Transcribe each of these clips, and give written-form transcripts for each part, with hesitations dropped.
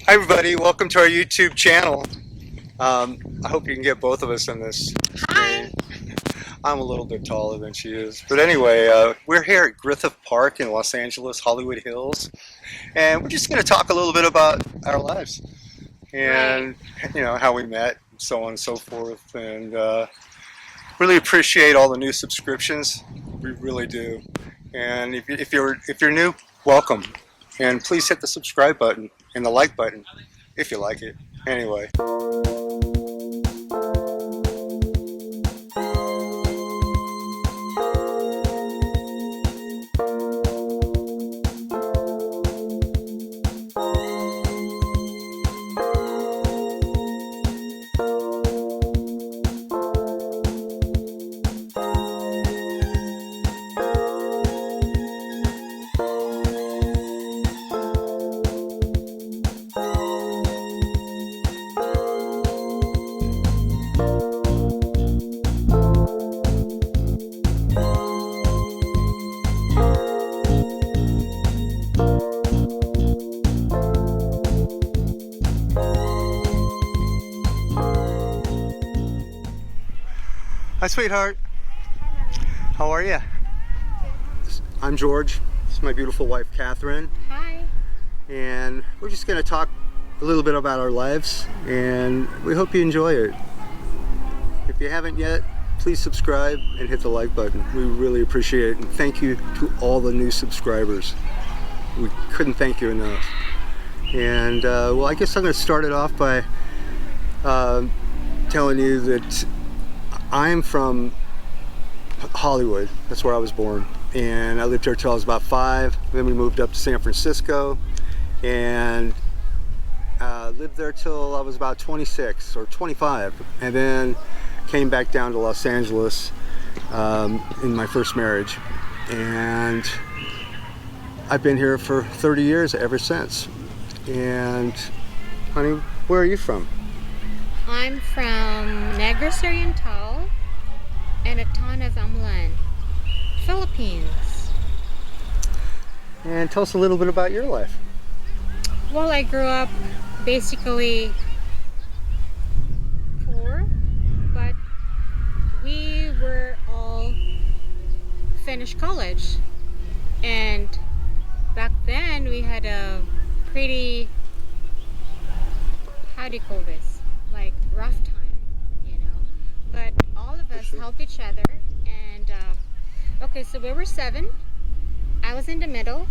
Hi everybody, welcome to our YouTube channel. I hope you can get both of us in this Hi. screen. I'm a little bit taller than she is. But anyway, we're here at Griffith Park in Los Angeles, Hollywood Hills. And we're just going to talk a little bit about our lives. Right. And, how we met, and so on and so forth. And really appreciate all the new subscriptions. We really do. And if you're new, welcome. And please hit the subscribe button and the like button if you like it. Anyway. Hi, sweetheart. How are you? I'm George. This is my beautiful wife, Catherine. Hi. And we're just going to talk a little bit about our lives, and we hope you enjoy it. If you haven't yet, please subscribe and hit the like button. We really appreciate it, and thank you to all the new subscribers. We couldn't thank you enough. And well, I guess I'm going to start it off by telling you that I'm from Hollywood. That's where I was born, and I lived here till I was about 5. Then we moved up to San Francisco and lived there till I was about 26 or 25, and then came back down to Los Angeles in my first marriage, and I've been here for 30 years ever since. And honey, where are you from? I'm from Negros Oriental and Atan Zamlan, Philippines. And tell us a little bit about your life. Well, I grew up basically poor, but we were all finished college. And back then we had a pretty, how do you call this? Like rough time, but all of us sure. helped each other. And okay, so we were 7. I was in the middle,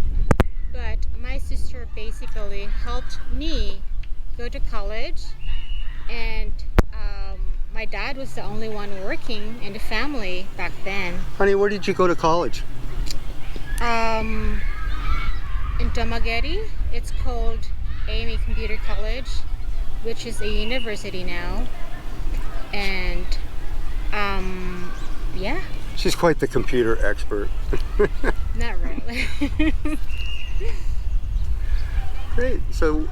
but my sister basically helped me go to college, and my dad was the only one working in the family back then. Honey, where did you go to college? In Dumaguete, it's called AME Computer College, which is a university now. And yeah. She's quite the computer expert. Not really. Great. So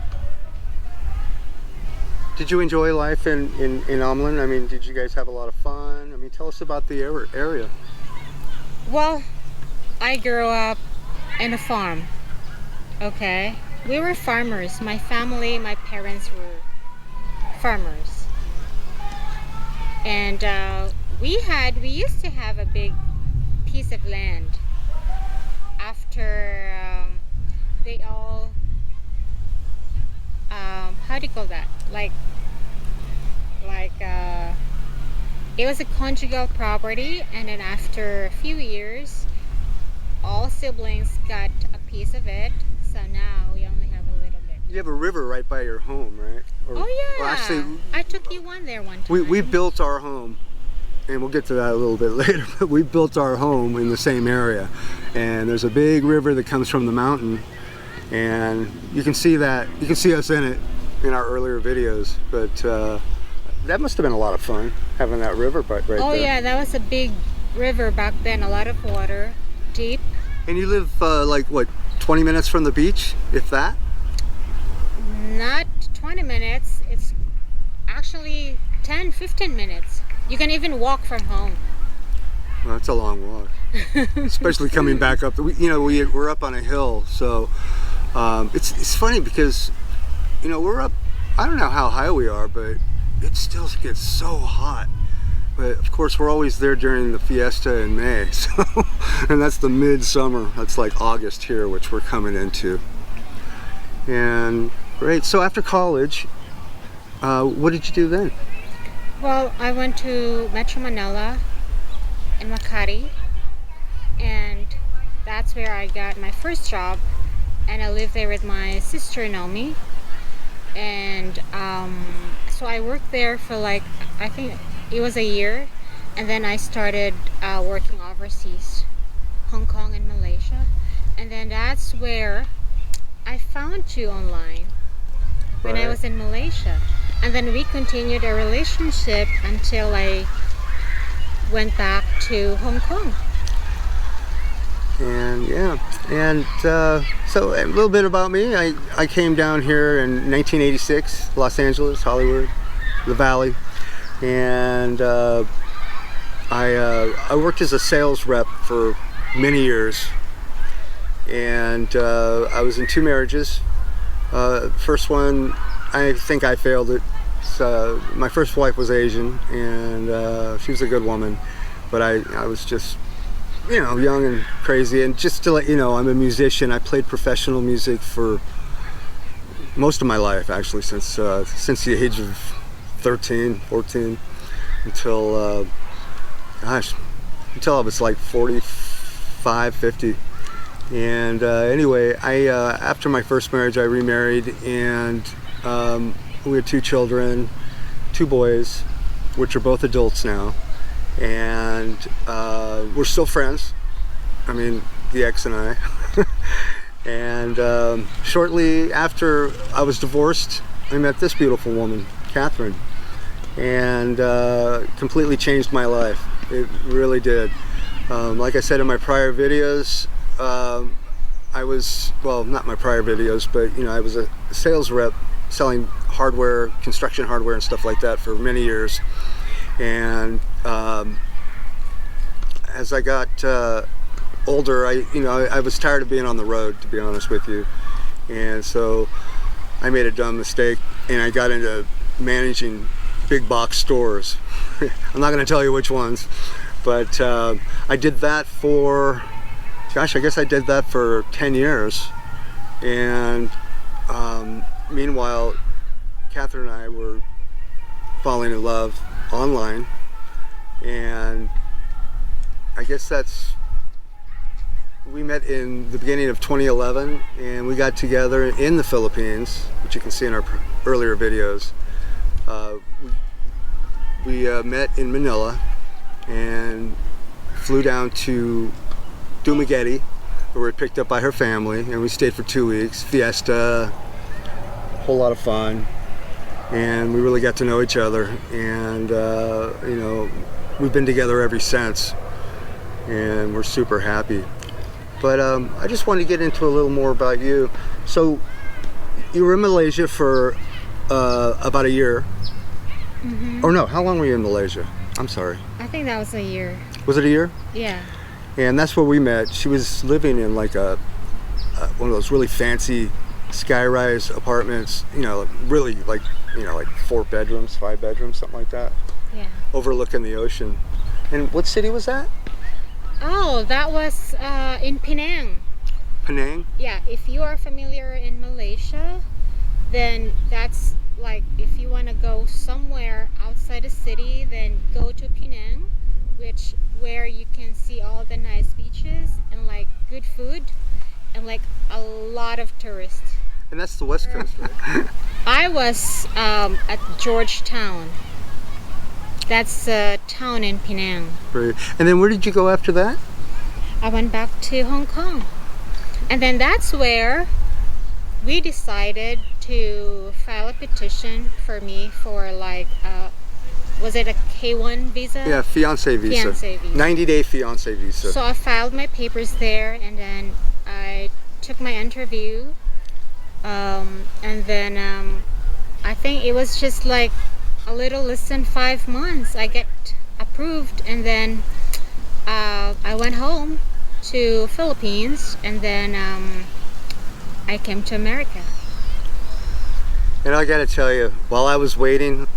did you enjoy life in Omlin? I mean, did you guys have a lot of fun? I mean, tell us about the area. Well, I grew up in a farm. Okay, we were farmers. My family, my parents were farmers, and we used to have a big piece of land. After they all how do you call that, like it was a conjugal property, and then after a few years all siblings got a piece of it, so now we only have a little bit. You have a river right by your home, right? Oh yeah. Well, actually, I took you one there one time. we built our home, and we'll get to that a little bit later, but we built our home in the same area, and there's a big river that comes from the mountain, and you can see us in it in our earlier videos. But that must have been a lot of fun, having that river right there. Oh yeah, that was a big river back then, a lot of water, deep. And you live like what, 20 minutes from the beach, if that? Not 20 minutes, it's actually 10-15 minutes. You can even walk from home. Well, that's a long walk, especially coming back up. We're up on a hill, so it's funny because you know, we're up, I don't know how high we are, but it still gets so hot. But of course, we're always there during the fiesta in May, so, and that's the midsummer. That's like August here, which we're coming into. And great. So after college, what did you do then? Well, I went to Metro Manila in Makati, and that's where I got my first job. And I lived there with my sister Naomi, and so I worked there for like, I think it was a year, and then I started working overseas, Hong Kong and Malaysia, and then that's where I found you online when I Right. was in Malaysia, and then we continued a relationship until I went back to Hong Kong. And yeah, and so a little bit about me. I came down here in 1986, Los Angeles, Hollywood, the Valley, and I worked as a sales rep for many years, and I was in 2 marriages. First one, I think I failed it. So my first wife was Asian, and she was a good woman, but I was just, you know, young and crazy. And just to let you know, I'm a musician. I played professional music for most of my life, actually, since the age of 13, 14, until until I was like 45, 50. And anyway, after my first marriage, I remarried, and we had 2 children, 2 boys, which are both adults now. And we're still friends. I mean, the ex and I. And shortly after I was divorced, I met this beautiful woman, Catherine, and completely changed my life. It really did. Like I said in my prior videos, I was, well, not my prior videos, but you know, I was a sales rep selling hardware, construction hardware and stuff like that for many years. And as I got older, I was tired of being on the road, to be honest with you. And so I made a dumb mistake, and I got into managing big box stores. I'm not going to tell you which ones, but I did that for, gosh, I guess I did that for 10 years. And meanwhile, Catherine and I were falling in love online, and I guess we met in the beginning of 2011, and we got together in the Philippines, which you can see in our earlier videos. We met in Manila and flew down to Dumaguete, where we were picked up by her family, and we stayed for 2 weeks. Fiesta, whole lot of fun, and we really got to know each other. And you know, we've been together ever since, and we're super happy. But I just wanted to get into a little more about you. So you were in Malaysia for about a year. Mm-hmm. Or no, how long were you in Malaysia? I'm sorry. I think that was a year. Was it a year? Yeah. And that's where we met. She was living in like one of those really fancy sky-rise apartments, you know, really like 4 bedrooms, 5 bedrooms, something like that, Yeah. overlooking the ocean. And what city was that? Oh, that was in Penang. Penang? Yeah, if you are familiar in Malaysia, then that's like, if you want to go somewhere outside the city, then go to Penang, where you can see all the nice beaches and like good food and like a lot of tourists. And that's the West Coast, right? I was at Georgetown. That's a town in Penang. Right. And then where did you go after that? I went back to Hong Kong. And then that's where we decided to file a petition for me for like, was it a K1 visa? Yeah, fiance visa. Fiancé visa. 90-day fiance visa. So I filed my papers there, and then I took my interview. And then I think it was just like a little less than 5 months. I get approved, and then I went home to Philippines, and then I came to America. And I got to tell you, while I was waiting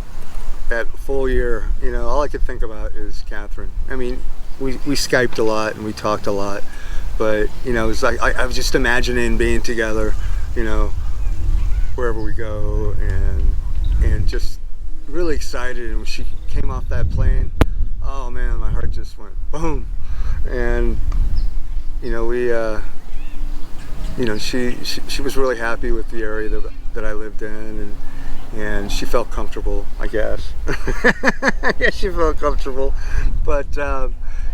that full year, all I could think about is Catherine. I mean, we Skyped a lot and we talked a lot, but it was like I was just imagining being together, wherever we go, and just really excited. And when she came off that plane, oh man, my heart just went boom. And she was really happy with the area that I lived in, and she felt comfortable, I guess. I guess she felt comfortable, but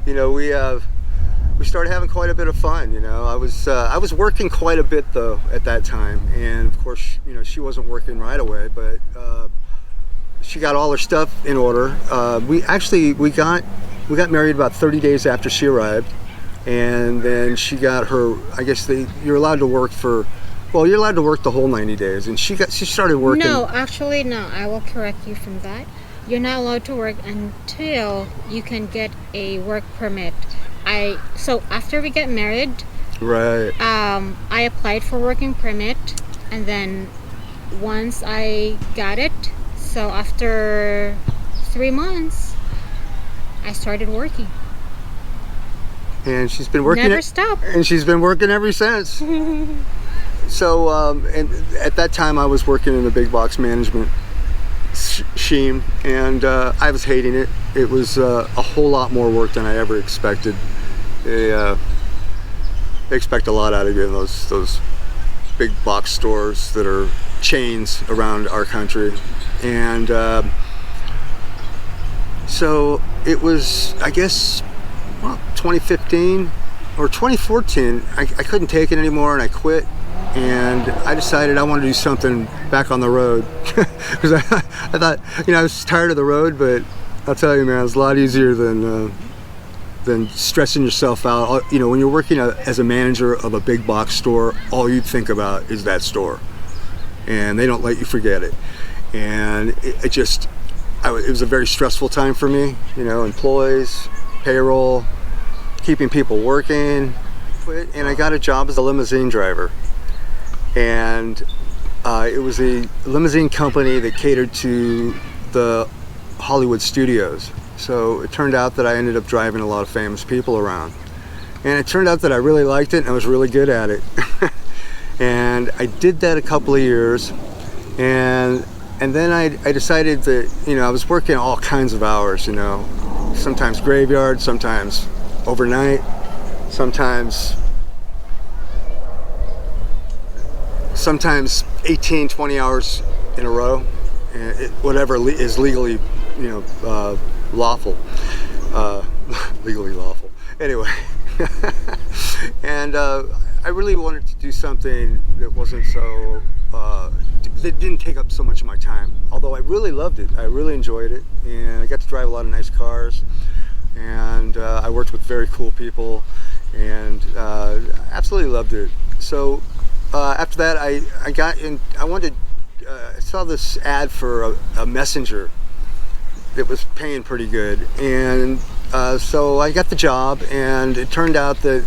we started having quite a bit of fun. I was working quite a bit though at that time, and of course she wasn't working right away, but she got all her stuff in order. We got married about 30 days after she arrived, and then she got her. I guess you're allowed to work you're allowed to work the whole 90 days, and she started working. No, actually, no. I will correct you from that. You're not allowed to work until you can get a work permit. So after we get married, right? I applied for working permit, and then once I got it, so after 3 months, I started working. And she's been working. Never stopped. And she's been working ever since. So, and at that time, I was working in the big box management scheme, and I was hating it. It was a whole lot more work than I ever expected. They expect a lot out of you in those big box stores that are chains around our country, and so it was, I guess, 2015 or 2014. I couldn't take it anymore, and I quit. And I decided I wanted to do something back on the road, because I thought, I was tired of the road, but I'll tell you, man, it's a lot easier than stressing yourself out. When you're working as a manager of a big box store, all you think about is that store, and they don't let you forget it. And it was a very stressful time for me. Employees, payroll, keeping people working, and I got a job as a limousine driver. And it was a limousine company that catered to the Hollywood studios. So it turned out that I ended up driving a lot of famous people around. And it turned out that I really liked it, and I was really good at it. And I did that a couple of years. And then I decided that, I was working all kinds of hours, sometimes graveyard, sometimes overnight, sometimes 18, 20 hours in a row, whatever is legally, lawful, legally lawful. Anyway, and I really wanted to do something that wasn't so, that didn't take up so much of my time. Although I really loved it, I really enjoyed it, and I got to drive a lot of nice cars, and I worked with very cool people, and absolutely loved it. So. After that, I saw this ad for a messenger that was paying pretty good, and so I got the job, and it turned out that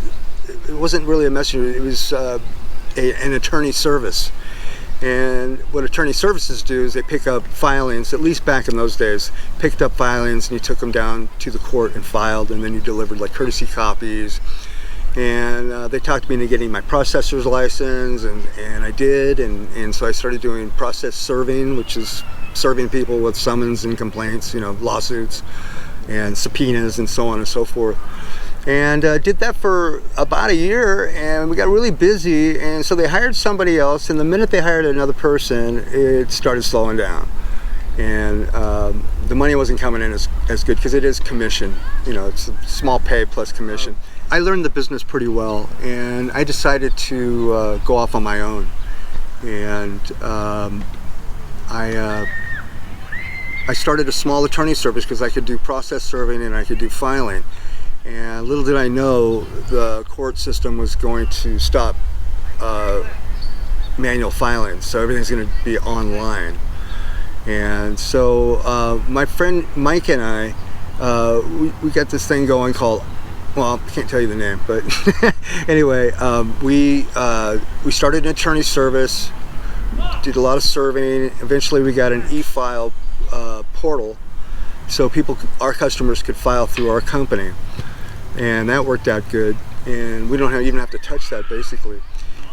it wasn't really a messenger, it was an attorney service. And what attorney services do is they pick up filings, at least back in those days, picked up filings and you took them down to the court and filed, and then you delivered like courtesy copies. And they talked me into getting my processor's license, and I did, and so I started doing process serving, which is serving people with summons and complaints, lawsuits and subpoenas and so on and so forth. And did that for about a year, and we got really busy, and so they hired somebody else, and the minute they hired another person, it started slowing down. And the money wasn't coming in as good, because it is commission, it's a small pay plus commission. I learned the business pretty well, and I decided to go off on my own. And I started a small attorney service because I could do process serving and I could do filing. And little did I know the court system was going to stop manual filing, so everything's going to be online. And so my friend Mike and I, we got this thing going called, well, I can't tell you the name, but anyway, we started an attorney service did a lot of surveying. Eventually we got an e-file portal so our customers could file through our company, and that worked out good, and we don't even have to touch that basically.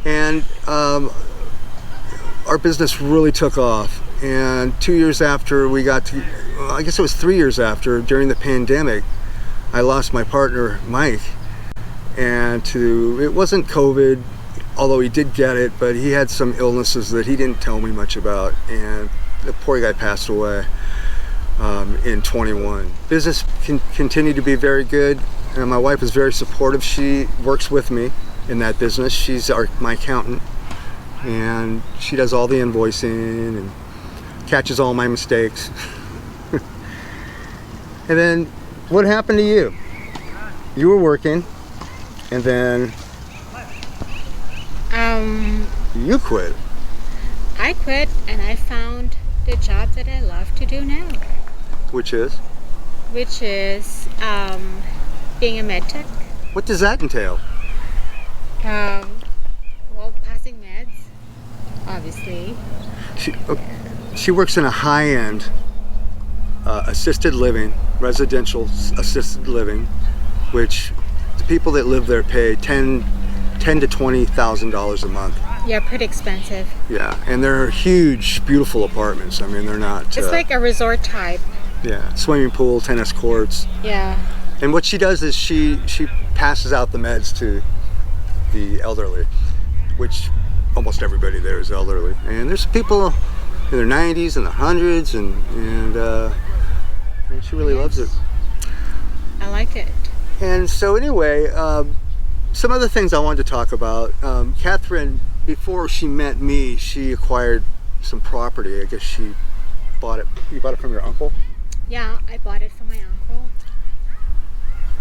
And our business really took off, and 2 years after we got to, I guess it was 3 years after, during the pandemic, I lost my partner Mike, and it wasn't COVID, although he did get it, but he had some illnesses that he didn't tell me much about, and the poor guy passed away in 21. Business continued to be very good, and my wife is very supportive. She works with me in that business. She's my accountant, and she does all the invoicing and catches all my mistakes. And then what happened to you? You were working, and then you quit. I quit and I found the job that I love to do now. Which is? Which is being a med tech. What does that entail? Well, passing meds, obviously. She works in a high-end assisted living, residential assisted living, which the people that live there pay $10,000 to $20,000 a month. Yeah, pretty expensive. Yeah, and they're huge, beautiful apartments. I mean, they're not. It's like a resort type. Yeah, swimming pool, tennis courts. Yeah. And what she does is she passes out the meds to the elderly, which almost everybody there is elderly. And there's people in their 90s and their hundreds, and she really loves it. I like it. And so anyway, some other things I wanted to talk about. Catherine, before she met me, she acquired some property. I guess she bought it. You bought it from your uncle? Yeah, I bought it from my uncle.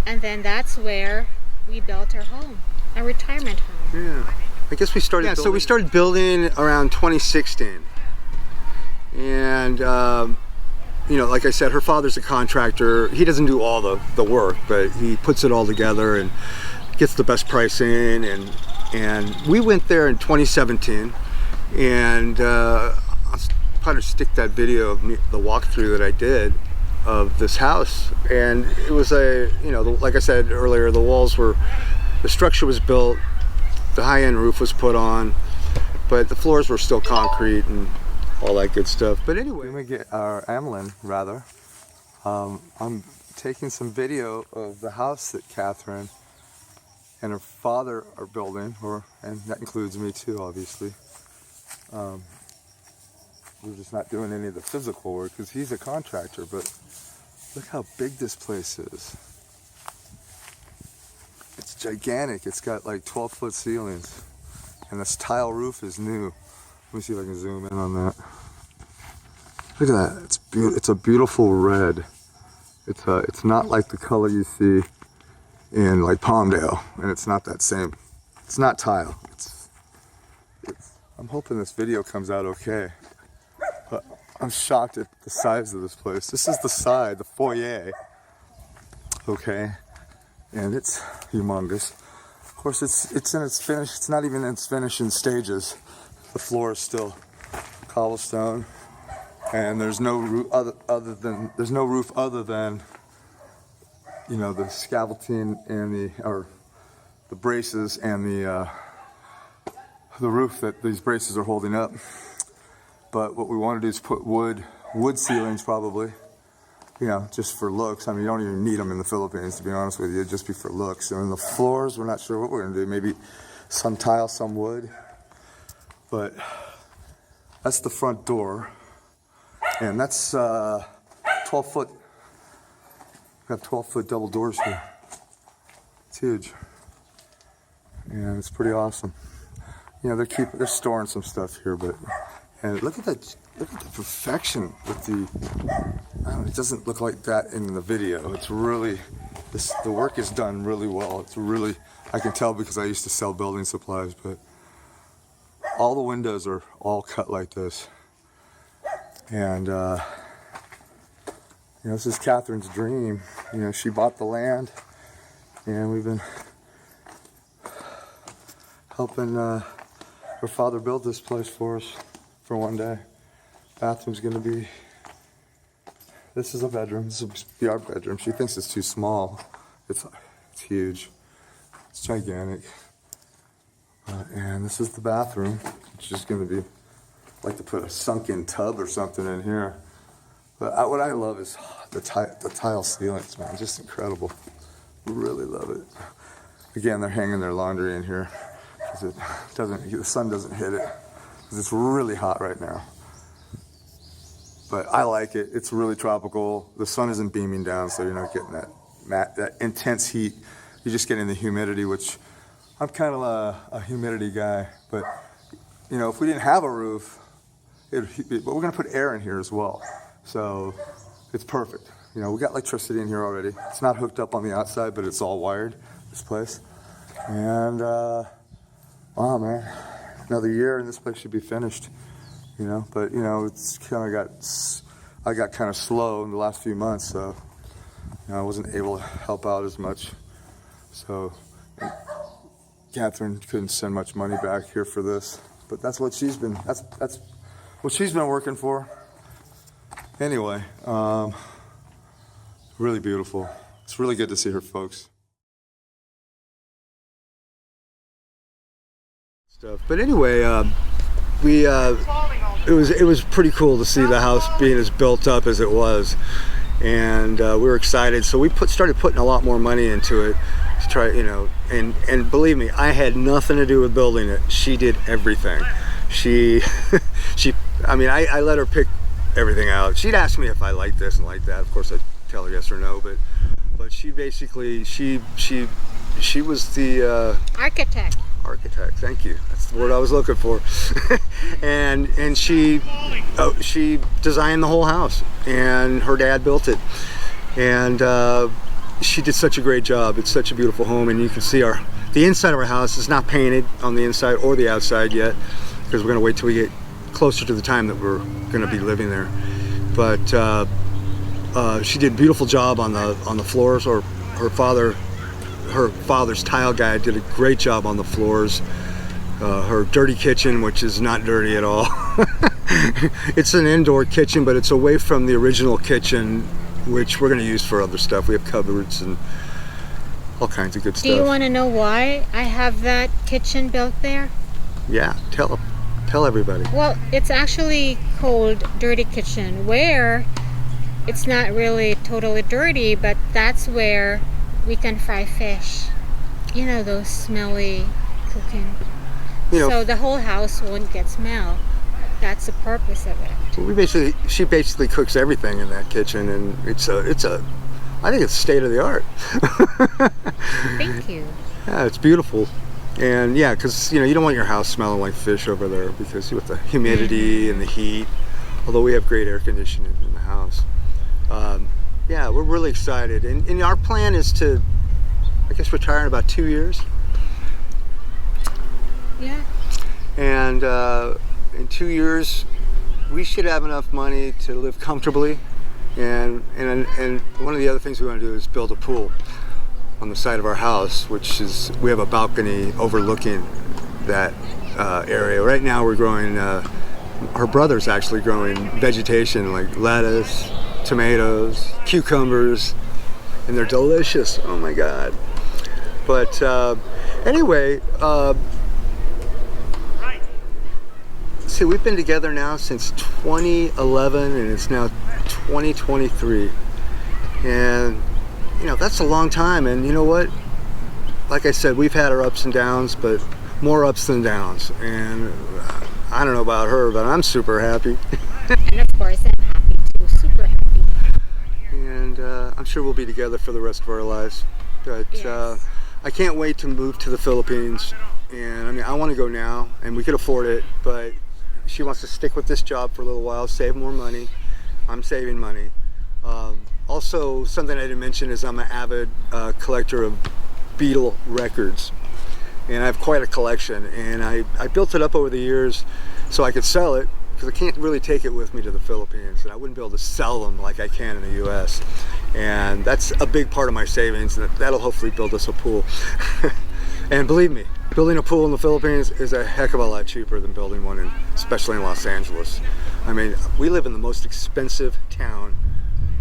And then that's where we built our home, a retirement home. Yeah. I guess we started building. So we started building around 2016. And like I said, her father's a contractor. He doesn't do all the work, but he puts it all together and gets the best pricing. And we went there in 2017, and I'll kind of stick that video of the walkthrough that I did of this house. And it was like I said earlier, the structure was built, the high-end roof was put on, but the floors were still concrete and all that good stuff. But anyway, Amelin, rather. I'm taking some video of the house that Catherine and her father are building, and that includes me too, obviously. We're just not doing any of the physical work because he's a contractor, but look how big this place is. It's gigantic. It's got like 12-foot ceilings, and this tile roof is new. Let me see if I can zoom in on that. Look at that. It's beautiful. It's a beautiful red. It's not like the color you see in like Palmdale, and it's not that same. It's not tile. I'm hoping this video comes out okay. But I'm shocked at the size of this place. This is the foyer. Okay, and it's humongous. Of course, it's in its finish. It's not even in its finishing stages. The floor is still cobblestone, and there's no roof other than the scaffolding and the braces and the roof that these braces are holding up. But what we want to do is put wood ceilings, probably, just for looks. I mean, you don't even need them in the Philippines, to be honest with you. It'd just be for looks. And the floors, we're not sure what we're going to do. Maybe some tile, some wood. But that's the front door, and that's 12-foot. We have 12-foot double doors here. It's huge, and it's pretty awesome. They're storing some stuff here, and look at the perfection with it doesn't look like that in the video. It's really, the work is done really well. It's really, I can tell because I used to sell building supplies, but all the windows are all cut like this. And this is Catherine's dream. She bought the land, and we've been helping her father build this place for us for one day. Bathroom's gonna be, this is a bedroom. This will be our bedroom. She thinks it's too small. It's huge. It's gigantic. And this is the bathroom, which is gonna be, like to put a sunken tub or something in here. But what I love is the tile ceilings, man, just incredible. Really love it. Again, they're hanging their laundry in here because the sun doesn't hit it because it's really hot right now. But I like it. It's really tropical. The sun isn't beaming down, so you're not getting that intense heat. You're just getting the humidity, which I'm kind of a humidity guy. But you know, if we didn't have a roof, but we're gonna put air in here as well, so it's perfect. You know, we got electricity in here already. It's not hooked up on the outside, but it's all wired, this place. And, wow, man, another year and this place should be finished, you know? But, you know, it's kind of I got kind of slow in the last few months, so, you know, I wasn't able to help out as much. So, Catherine couldn't send much money back here for this, but that's what she's been, that's what she's been working for. Anyway, really beautiful. It's really good to see her folks. But anyway, it was pretty cool to see the house being as built up as it was, and we were excited. So we started putting a lot more money into it to try, you know. And believe me, I had nothing to do with building it. She did everything. I mean, I let her pick everything out. She'd ask me if I liked this and like that. Of course, I'd tell her yes or no. But she basically she was the Architect. Architect. Thank you. That's the word I was looking for. and she designed the whole house, and her dad built it. And she did such a great job. It's such a beautiful home, and you can see the inside of our house is not painted on the inside or the outside yet, because we're going to wait till we get closer to the time that we're going to be living there. But she did a beautiful job on the floors. Or her father's tile guy did a great job on the floors. Her dirty kitchen, which is not dirty at all. It's an indoor kitchen, but it's away from the original kitchen, which we're going to use for other stuff. We have cupboards and all kinds of good stuff. Do you want to know why I have that kitchen built there? Yeah, tell everybody. Well, it's actually called Dirty Kitchen, where it's not really totally dirty, but that's where we can fry fish. You know, those smelly cooking. You know, so the whole house won't get smell. That's the purpose of it. She basically cooks everything in that kitchen, and I think it's state of the art. Thank you. Yeah, it's beautiful. And yeah, because you know, you don't want your house smelling like fish over there, because with the humidity and the heat, although we have great air conditioning in the house. Yeah, we're really excited, and our plan is to, I guess, retire in about 2 years. Yeah. And in 2 years, we should have enough money to live comfortably. And one of the other things we want to do is build a pool on the side of our house, which is, we have a balcony overlooking that area. Right now we're growing, her brother's actually growing vegetation like lettuce, tomatoes, cucumbers, and they're delicious. Oh my God. But anyway, see, we've been together now since 2011, and it's now 2023. And you know, that's a long time. And you know what? Like I said, we've had our ups and downs, but more ups than downs. And I don't know about her, but I'm super happy. And of course, I'm happy too. Super happy. And I'm sure we'll be together for the rest of our lives. But yes. I can't wait to move to the Philippines. And I mean, I want to go now, and we could afford it, but she wants to stick with this job for a little while, save more money. I'm saving money. Also, something I didn't mention is I'm an avid collector of Beatle records. And I have quite a collection. And I built it up over the years so I could sell it, because I can't really take it with me to the Philippines. And I wouldn't be able to sell them like I can in the US. And that's a big part of my savings. And that'll hopefully build us a pool. And believe me, building a pool in the Philippines is a heck of a lot cheaper than building one, especially in Los Angeles. I mean, we live in the most expensive town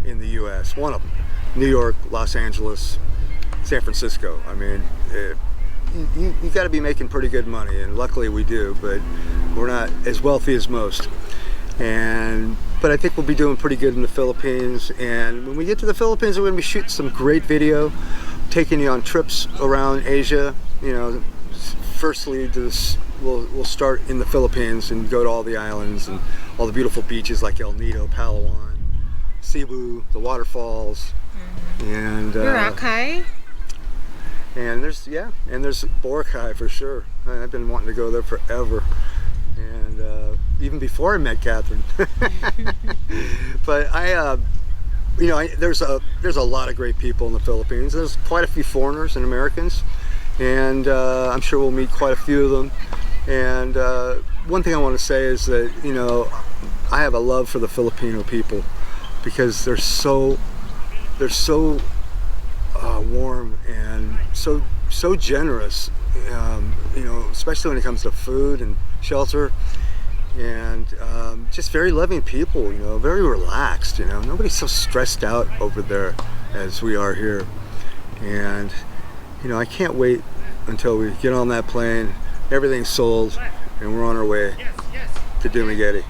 in the U.S. One of them, New York, Los Angeles, San Francisco. I mean, you got to be making pretty good money, and luckily we do, but we're not as wealthy as most. But I think we'll be doing pretty good in the Philippines. And when we get to the Philippines, we're going to be shooting some great video, taking you on trips around Asia. You know, firstly, we'll start in the Philippines and go to all the islands and all the beautiful beaches like El Nido, Palawan, Cebu, the waterfalls, and Boracay. And there's Boracay for sure. I've been wanting to go there forever, and even before I met Catherine. But there's a lot of great people in the Philippines. There's quite a few foreigners and Americans, and I'm sure we'll meet quite a few of them. And one thing I want to say is that I have a love for the Filipino people because they're so warm and so generous, especially when it comes to food and shelter, and just very loving people, very relaxed, nobody's so stressed out over there as we are here. And I can't wait until we get on that plane, everything's sold, and we're on our way to Dumaguete.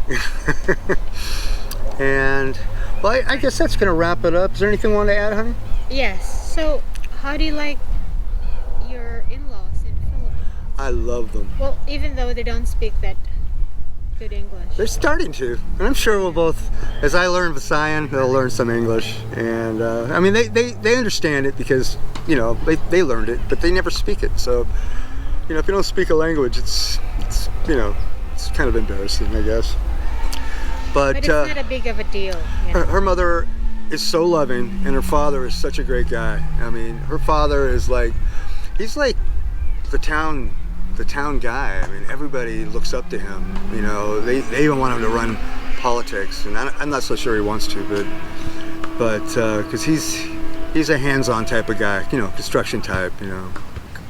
And well, I guess that's gonna wrap it up. Is there anything you want to add, honey? Yes. So, how do you like your in-laws in the Philippines? I love them. Well, even though they don't speak that good English. They're starting to, and I'm sure we'll both, as I learn Visayan, they'll learn some English. And I mean, they understand it because they learned it, but they never speak it. So if you don't speak a language, it's kind of embarrassing, I guess. But it's not a big of a deal. Her mother is so loving, and her father is such a great guy. I mean, her father is he's like the town guy. I mean, everybody looks up to him. They even want him to run politics, and I'm not so sure he wants to, but because he's a hands-on type of guy, construction type,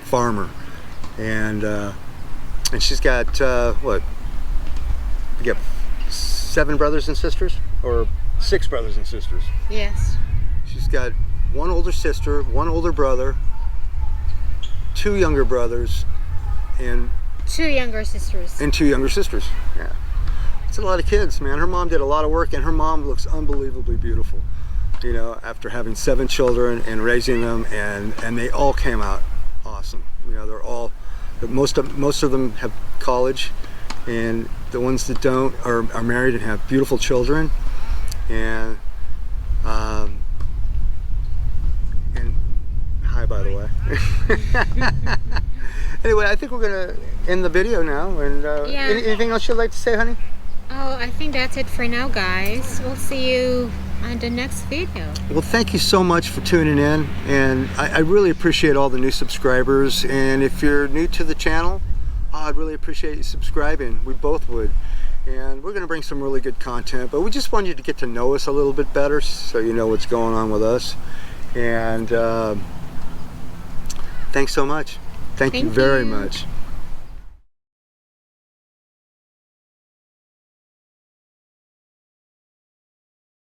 farmer, and she's got what? We got 7 brothers and sisters, or 6 brothers and sisters. Yes. She's got 1 older sister, 1 older brother, 2 younger brothers, and 2 younger sisters. And 2 younger sisters. Yeah. It's a lot of kids, man. Her mom did a lot of work, and her mom looks unbelievably beautiful. After having 7 children and raising them, and they all came out awesome. They're all, most of them have college, and the ones that don't are married and have beautiful children. And hi, by the way. Anyway, I think we're gonna end the video now. And anything else you'd like to say, honey? Oh, I think that's it for now, guys. We'll see you on the next video. Well, thank you so much for tuning in, and I really appreciate all the new subscribers. And if you're new to the channel, I'd really appreciate you subscribing. We both would. And we're going to bring some really good content, but we just want you to get to know us a little bit better so you know what's going on with us. And thanks so much. Thank you very much.